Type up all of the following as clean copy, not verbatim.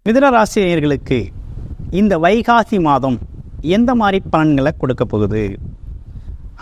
மிதுன ராசி நேயர்களுக்கு இந்த வைகாசி மாதம் எந்த மாதிரி பலன்களை கொடுக்க போகுது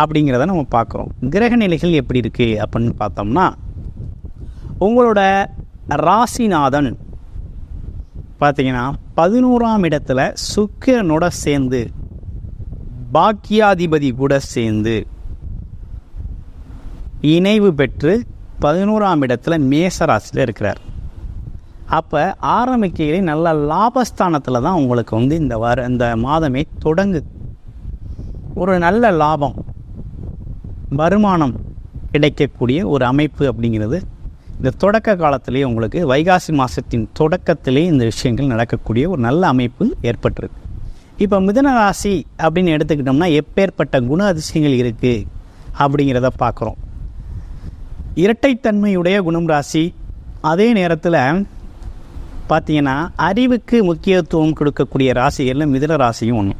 அப்படிங்கிறத நம்ம பார்க்குறோம். கிரக நிலைகள் எப்படி இருக்குது அப்படின்னு பார்த்தோம்னா, உங்களோட ராசிநாதன் பார்த்தீங்கன்னா 11ஆம் இடத்துல சுக்கிரனோட சேர்ந்து பாக்கியாதிபதி கூட சேர்ந்து இணைவு பெற்று 11ஆம் இடத்துல மேச ராசியில் இருக்கிறார். அப்போ ஆரம்பிக்கையிலே நல்ல லாபஸ்தானத்தில் தான் உங்களுக்கு இந்த மாதமே தொடங்குது. ஒரு நல்ல லாபம் வருமானம் கிடைக்கக்கூடிய ஒரு அமைப்பு அப்படிங்கிறது இந்த தொடக்க காலத்திலேயே உங்களுக்கு வைகாசி மாதத்தின் தொடக்கத்திலே இந்த விஷயங்கள் நடக்கக்கூடிய ஒரு நல்ல அமைப்பு ஏற்பட்டிருக்கு. இப்போ மிதுன ராசி அப்படின்னு எடுத்துக்கிட்டோம்னா எப்பேற்பட்ட குண அதிசயங்கள் இருக்குது அப்படிங்கிறத பார்க்குறோம். இரட்டைத்தன்மையுடைய குணம் ராசி. அதே நேரத்தில் பார்த்தீங்கன்னா அறிவுக்கு முக்கியத்துவம் கொடுக்கக்கூடிய ராசிகளில் மிதுன ராசியும் ஒன்று.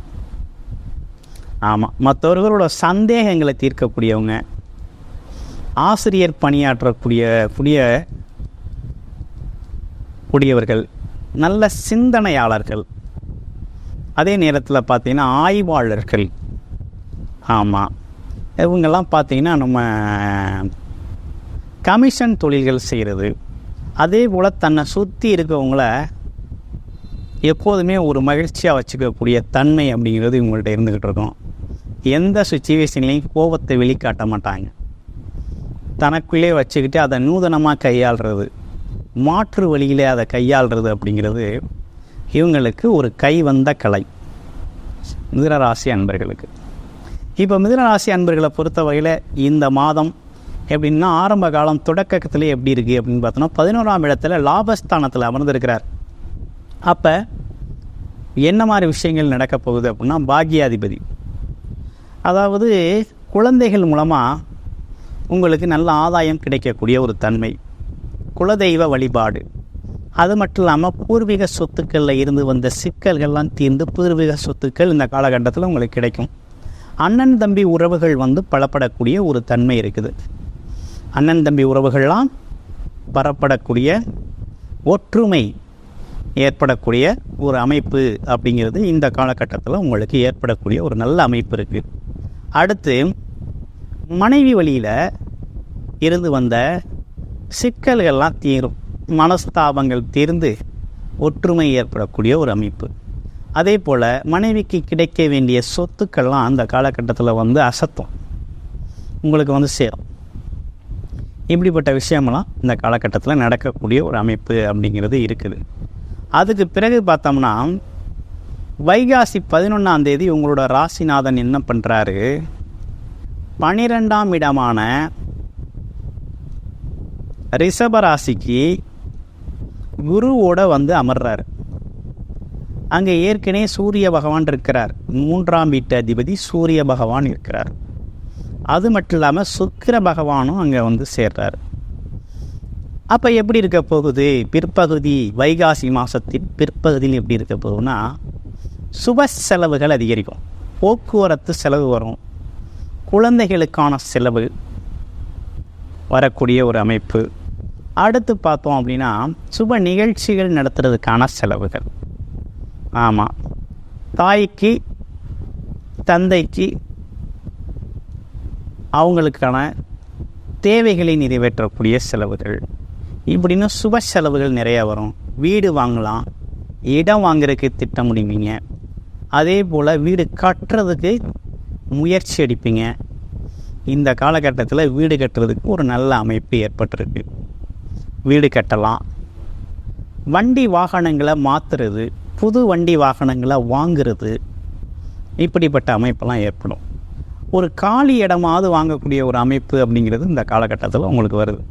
ஆமாம், மற்றவர்களோட சந்தேகங்களை தீர்க்கக்கூடியவங்க, ஆசிரியர் பணியாற்றக்கூடியவர்கள், நல்ல சிந்தனையாளர்கள், அதே நேரத்தில் பார்த்தீங்கன்னா ஆய்வாளர்கள். ஆமாம், இவங்கெல்லாம் பார்த்தீங்கன்னா நம்ம கமிஷன் தொழில்கள் செய்கிறது, அதே போல் தன்னை சுற்றி இருக்கவங்கள எப்போதுமே ஒரு மகிழ்ச்சியாக வச்சுக்கக்கூடிய தன்மை அப்படிங்கிறது இவங்கள்ட்ட இருந்துக்கிட்டு இருக்கும். எந்த சுச்சுவேஷன்லேயும் கோபத்தை வெளிக்காட்ட மாட்டாங்க. தனக்குள்ளே வச்சுக்கிட்டு அதை நூதனமாக கையாளுறது, மாற்று வழியிலே அதை கையாளுறது அப்படிங்கிறது இவங்களுக்கு ஒரு கைவந்த கலை மிதுனராசி அன்பர்களுக்கு. இப்போ மிதுனராசி அன்பர்களை பொறுத்த வகையில் இந்த மாதம் எப்படின்னா ஆரம்ப காலம் தொடக்கத்திலே எப்படி இருக்குது அப்படின்னு பார்த்தோன்னா 11ஆம் இடத்துல லாபஸ்தானத்தில் அமர்ந்திருக்கிறார். அப்போ என்ன மாதிரி விஷயங்கள் நடக்க போகுது அப்படின்னா, பாக்கியாதிபதி, அதாவது குழந்தைகள் மூலமாக உங்களுக்கு நல்ல ஆதாயம் கிடைக்கக்கூடிய ஒரு தன்மை, குலதெய்வ வழிபாடு, அது மட்டும் இல்லாமல் பூர்வீக சொத்துக்களில் இருந்து வந்த சிக்கல்கள்லாம் தீர்ந்து பூர்வீக சொத்துக்கள் இந்த காலகட்டத்தில் உங்களுக்கு கிடைக்கும். அண்ணன் தம்பி உறவுகள் பலப்படக்கூடிய ஒரு தன்மை இருக்குது. அண்ணன் தம்பி உறவுகள்லாம் பரப்படக்கூடிய, ஒற்றுமை ஏற்படக்கூடிய ஒரு அமைப்பு அப்படிங்கிறது இந்த காலகட்டத்தில் உங்களுக்கு ஏற்படக்கூடிய ஒரு நல்ல அமைப்பு இருக்குது. அடுத்து மனைவி வழியில் இருந்து வந்த சிக்கல்கள்லாம் தீரும், மனஸ்தாபங்கள் தீர்ந்து ஒற்றுமை ஏற்படக்கூடிய ஒரு அமைப்பு. அதே போல் மனைவிக்கு கிடைக்க வேண்டிய சொத்துக்கள்லாம் அந்த காலகட்டத்தில் அசத்தும், உங்களுக்கு சேரும். இப்படிப்பட்ட விஷயமெல்லாம் இந்த காலகட்டத்தில் நடக்கக்கூடிய ஒரு அமைப்பு அப்படிங்கிறது இருக்குது. அதுக்கு பிறகு பார்த்தோம்னா வைகாசி 11ஆம் தேதி உங்களோட ராசிநாதன் என்ன பண்ணுறாரு, 12ஆம் இடமான ரிஷபராசிக்கு குருவோட அமர்றாரு. அங்கே ஏற்கனவே சூரிய பகவான் இருக்கிறார், 3ஆம் வீட்டு அதிபதி சூரிய பகவான் இருக்கிறார். அது மட்டும் இல்லாமல் சுக்கிர பகவானும் அங்கே சேர்றார். அப்போ எப்படி இருக்க போகுது, பிற்பகுதி வைகாசி மாதத்தின் பிற்பகுதியில் எப்படி இருக்க போகுதுன்னா, சுப செலவுகள் அதிகரிக்கும், போக்குவரத்து செலவு வரும், குழந்தைகளுக்கான செலவு வரக்கூடிய ஒரு அமைப்பு. அடுத்து பார்த்தோம் அப்படின்னா சுப நிகழ்ச்சிகள் நடத்துறதுக்கான செலவுகள். ஆமாம், தாய்க்கு தந்தைக்கு அவங்களுக்கான தேவைகளை நிறைவேற்றக்கூடிய செலவுகள், இப்படின்னு சுப செலவுகள் நிறையா வரும். வீடு வாங்கலாம், இடம் வாங்குறதுக்கு திட்டமிடுவீங்க, அதே போல் வீடு கட்டுறதுக்கு முயற்சி எடுப்பீங்க. இந்த காலகட்டத்தில் வீடு கட்டுறதுக்கு ஒரு நல்ல அமைப்பு ஏற்பட்டிருக்கு. வீடு கட்டலாம், வண்டி வாகனங்களை மாற்றுறது, புது வண்டி வாகனங்களை வாங்குறது, இப்படிப்பட்ட அமைப்பெல்லாம் ஏற்படும். ஒரு காலி இடமாவது வாங்கக்கூடிய ஒரு அமைப்பு அப்படிங்கிறது இந்த காலகட்டத்தில் உங்களுக்கு வருது.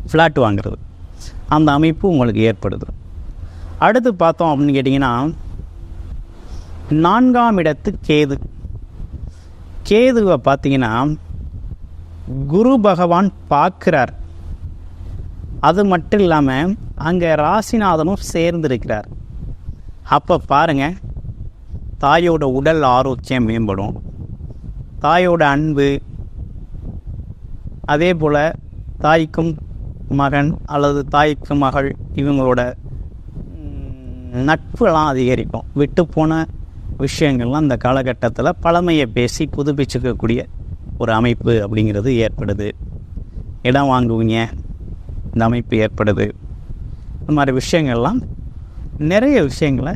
ஃப்ளாட் வாங்குறது, அந்த அமைப்பு உங்களுக்கு ஏற்படுது. அடுத்து பார்த்தோம் அப்படின்னு கேட்டிங்கன்னா 4ஆம் இடத்து கேதுவை பார்த்தீங்கன்னா குரு பகவான் பார்க்குறார். அது மட்டும் இல்லாமல் அங்கே ராசிநாதனும் சேர்ந்திருக்கிறார். அப்போ பாருங்கள், தாயோட உடல் ஆரோக்கியம் மேம்படும், தாயோட அன்பு, அதே போல் தாய்க்கும் மகன் அல்லது தாய்க்கு மகள் இவங்களோட நட்புலாம் அதிகரிக்கும். விட்டு போன விஷயங்கள்லாம் இந்த காலகட்டத்தில் பழமையை பேசி புதுப்பிச்சுக்கக்கூடிய ஒரு அமைப்பு அப்படிங்கிறது ஏற்படுது. இடம் வாங்குவீங்க, இந்த அமைப்பு ஏற்படுது. இந்த மாதிரி விஷயங்கள்லாம் நிறைய விஷயங்களை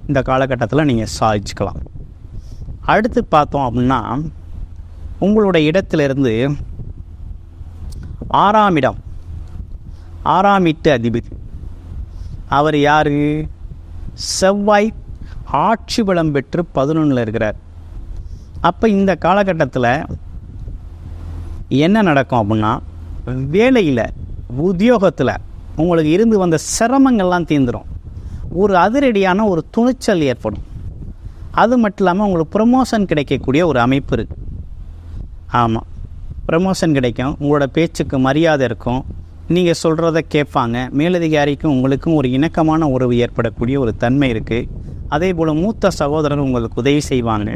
இந்த காலகட்டத்தில் நீங்கள் சாதிச்சுக்கலாம். அடுத்து பார்த்தோம் அப்படின்னா, உங்களோட இடத்துலேருந்து 6ஆம் இடம், 6ஆம் வீட்டு அதிபதி அவர் யார்? செவ்வாய் ஆட்சி பலம் பெற்று 11ல் இருக்கிறார். அப்போ இந்த காலகட்டத்தில் என்ன நடக்கும் அப்படின்னா, வேலையில் உத்தியோகத்தில் உங்களுக்கு இருந்து வந்த சிரமங்கள்லாம் தீர்ந்துடும். ஒரு அதிரடியான ஒரு துணிச்சல் ஏற்படும். அது மட்டும் இல்லாமல் உங்களுக்கு ப்ரமோஷன் கிடைக்கக்கூடிய ஒரு அமைப்பு இருக்குது. ஆமாம், ப்ரமோஷன் கிடைக்கும். உங்களோட பேச்சுக்கு மரியாதை இருக்கும். நீங்கள் சொல்கிறத கேட்பாங்க. மேலதிகாரிக்கும் உங்களுக்கும் ஒரு இணக்கமான உறவு ஏற்படக்கூடிய ஒரு தன்மை இருக்குது. அதே போல் மூத்த சகோதரர் உங்களுக்கு உதவி செய்வாங்க.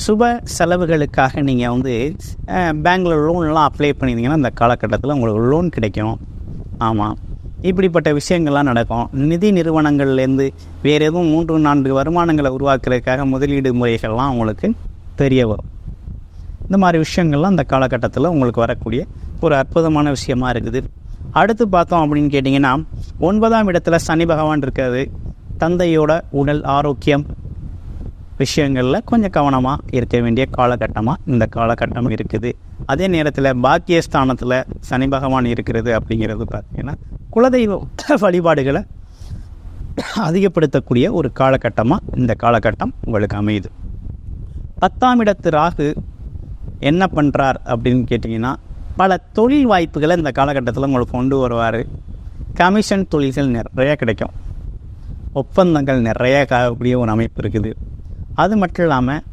சுப செலவுகளுக்காக நீங்கள் பேங்கில் லோன்லாம் அப்ளை பண்ணியிருந்தீங்கன்னா அந்த காலகட்டத்தில் உங்களுக்கு லோன் கிடைக்கும். ஆமாம், இப்படிப்பட்ட விஷயங்கள்லாம் நடக்கும். நிதி நிறுவனங்கள்லேருந்து வேறு எதுவும் 3-4 வருமானங்களை உருவாக்குறதுக்காக முதலீடு முறைகள்லாம் உங்களுக்கு தெரிய வரும். இந்த மாதிரி விஷயங்கள்லாம் அந்த காலகட்டத்தில் உங்களுக்கு வரக்கூடிய ஒரு அற்புதமான விஷயமா இருக்குது. அடுத்து பார்த்தோம் அப்படின்னு கேட்டிங்கன்னா, 9ஆம் இடத்துல சனி பகவான் இருக்காது. தந்தையோட உடல் ஆரோக்கியம் விஷயங்களில் கொஞ்சம் கவனமாக இருக்க வேண்டிய காலகட்டமாக இந்த காலகட்டம் இருக்குது. அதே நேரத்தில் பாக்கியஸ்தானத்தில் சனி பகவான் இருக்கிறது அப்படிங்கிறது பார்த்திங்கன்னா, குலதெய்வ வழிபாடுகளை அதிகப்படுத்தக்கூடிய ஒரு காலகட்டமாக இந்த காலகட்டம் உங்களுக்கு அமையுது. 10ஆம் இடத்து ராகு என்ன பண்ணுறார் அப்படின்னு கேட்டிங்கன்னா, பல தொழில் வாய்ப்புகளை இந்த காலகட்டத்தில் உங்களுக்கு கொண்டு வருவார். கமிஷன் தொழில்கள் நிறைய கிடைக்கும். ஒப்பந்தங்கள் நிறைய காணக்கூடிய ஒரு அமைப்பு இருக்குது. அது மட்டும் இல்லாமல்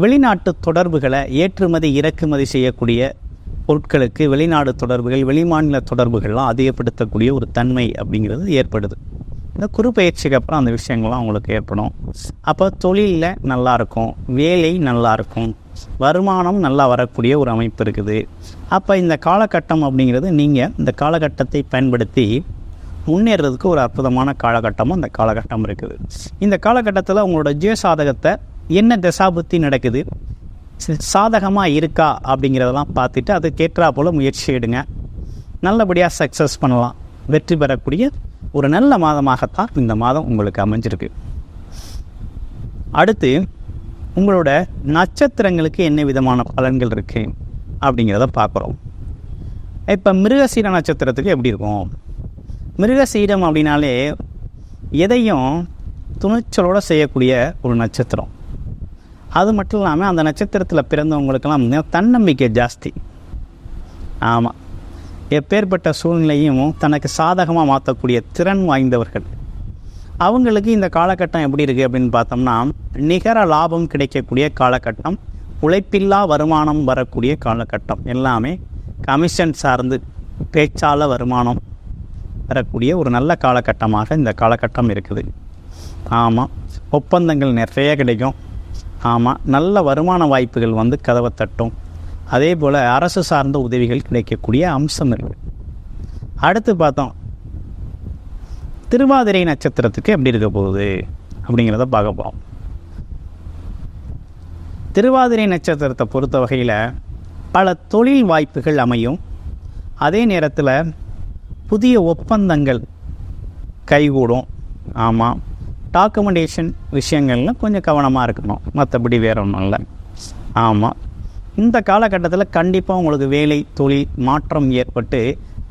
வெளிநாட்டு தொடர்புகளை ஏற்றுமதி இறக்குமதி செய்யக்கூடிய பொருட்களுக்கு வெளிநாடு தொடர்புகள், வெளிமாநில தொடர்புகள்லாம் அதிகப்படுத்தக்கூடிய ஒரு தன்மை அப்படிங்கிறது ஏற்படுது. இந்த குரு பயிற்சிக்கு அப்புறம் அந்த விஷயங்கள்லாம் உங்களுக்கு ஏற்படும். அப்போ தொழிலில் நல்லாயிருக்கும், வேலை நல்லாயிருக்கும், வருமானம் நல்லா வரக்கூடிய ஒரு அமைப்பு இருக்குது. அப்போ இந்த காலகட்டம் அப்படிங்கிறது நீங்கள் இந்த காலகட்டத்தை பயன்படுத்தி முன்னேறதுக்கு ஒரு அற்புதமான காலகட்டமும் அந்த காலகட்டம் இருக்குது. இந்த காலகட்டத்தில் உங்களோட ஜீவசாதகத்தை என்ன தசாபுத்தி நடக்குது, சாதகமாக இருக்கா அப்படிங்கிறதெல்லாம் பார்த்துட்டு அதுக்கேற்றா போல் முயற்சி எடுங்க. நல்லபடியாக சக்ஸஸ் பண்ணலாம். வெற்றி பெறக்கூடிய ஒரு நல்ல மாதமாகத்தான் இந்த மாதம் உங்களுக்கு அமைஞ்சிருக்கு. அடுத்து உங்களோட நட்சத்திரங்களுக்கு என்ன விதமான பலன்கள் இருக்குது அப்படிங்கிறத பார்க்குறோம். இப்போ மிருகசீர நட்சத்திரத்துக்கு எப்படி இருக்கும்? மிருகசீரம் அப்படின்னாலே எதையும் துணிச்சலோடு செய்யக்கூடிய ஒரு நட்சத்திரம். அது மட்டும் இல்லாமல் அந்த நட்சத்திரத்தில் பிறந்தவங்களுக்கெல்லாம் தன்னம்பிக்கை ஜாஸ்தி. ஆமாம், எப்பேற்பட்ட சூழ்நிலையும் தனக்கு சாதகமாக மாற்றக்கூடிய திறன் வாய்ந்தவர்கள். அவங்களுக்கு இந்த காலகட்டம் எப்படி இருக்குது அப்படின்னு பார்த்தோம்னா, நிகர லாபம் கிடைக்கக்கூடிய காலகட்டம், உழைப்பில்லா வருமானம் வரக்கூடிய காலகட்டம், எல்லாமே கமிஷன் சார்ந்து பேச்சால வருமானம் வரக்கூடிய ஒரு நல்ல காலகட்டமாக இந்த காலகட்டம் இருக்குது. ஆமாம், ஒப்பந்தங்கள் நிறைய கிடைக்கும். ஆமாம், நல்ல வருமான வாய்ப்புகள் கதவை தட்டும். அதே போல் அரசு சார்ந்த உதவிகள் கிடைக்கக்கூடிய அம்சம் இருக்குது. அடுத்து பார்த்தோம், திருவாதிரை நட்சத்திரத்துக்கு எப்படி இருக்க போகுது அப்படிங்கிறத பார்க்க போகிறோம். திருவாதிரை நட்சத்திரத்தை பொறுத்த வகையில் பல தொழில் வாய்ப்புகள் அமையும். அதே நேரத்தில் புதிய ஒப்பந்தங்கள் கைகூடும். ஆமாம், டாக்குமெண்டேஷன் விஷயங்கள்லாம் கொஞ்சம் கவனமாக இருக்கணும், மற்றபடி வேற ஒன்றும் இல்லை. ஆமாம், இந்த காலகட்டத்தில் கண்டிப்பாக உங்களுக்கு வேலை தொழில் மாற்றம் ஏற்பட்டு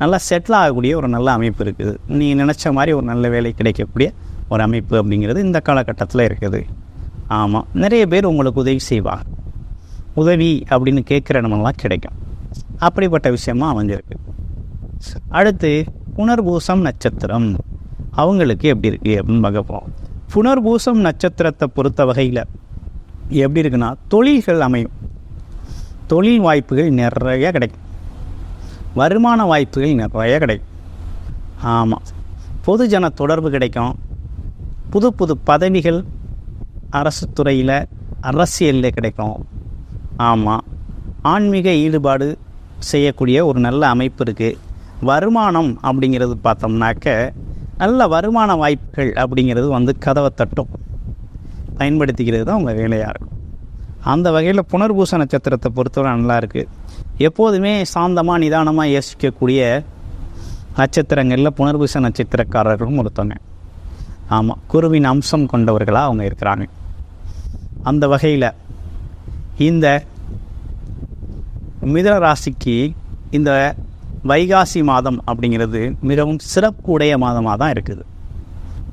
நல்லா செட்டில் ஆகக்கூடிய ஒரு நல்ல அமைப்பு இருக்குது. நீங்கள் நினச்ச மாதிரி ஒரு நல்ல வேலை கிடைக்கக்கூடிய ஒரு அமைப்பு அப்படிங்கிறது இந்த காலகட்டத்தில் இருக்குது. ஆமாம், நிறைய பேர் உங்களுக்கு உதவி செய்வாங்க. உதவி அப்படின்னு கேட்குற இடமெல்லாம் கிடைக்கும். அப்படிப்பட்ட விஷயமா அமைஞ்சிருக்கு. அடுத்து புனர்பூசம் நட்சத்திரம் அவங்களுக்கு எப்படி இருக்குது அப்படின்னு பார்ப்போம். புனர்பூசம் நட்சத்திரத்தை பொறுத்த வகையில் எப்படி இருக்குன்னா, தொழில்கள் அமையும். தொழில் வாய்ப்புகள் நிறைய கிடைக்கும். வருமான வாய்ப்புகள் நிறைய கிடைக்கும். ஆமாம், பொதுஜன தொடர்பு கிடைக்கும். புது புது பதவிகள் அரசு துறையில் அரசியலில் கிடைக்கும். ஆமாம், ஆன்மீக ஈடுபாடு செய்யக்கூடிய ஒரு நல்ல அமைப்பு இருக்குது. வருமானம் அப்படிங்கிறது பார்த்தோம்னாக்க நல்ல வருமான வாய்ப்புகள் அப்படிங்கிறது வந்து கதவை தட்டும், பயன்படுத்திக்கிறது தான் உங்கள் வேலையாக இருக்கும். அந்த வகையில் புனர்பூச நட்சத்திரத்தை பொறுத்தவரை நல்லா இருக்குது. எப்போதுமே சாந்தமாக நிதானமாக யோசிக்கக்கூடிய நட்சத்திரங்களில் புனர்பூச நட்சத்திரக்காரர்களும் ஒருத்தவங்க. ஆமாம், குருவின் அம்சம் கொண்டவர்களாக அவங்க இருக்கிறாங்க. அந்த வகையில் இந்த மிதுன ராசிக்கு இந்த வைகாசி மாதம் அப்படிங்கிறது மிகவும் சிறப்பு உடைய மாதமாக தான் இருக்குது.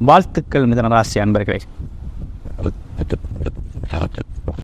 வாழ்த்துக்கள் மிதுன ராசி அன்பர்களே.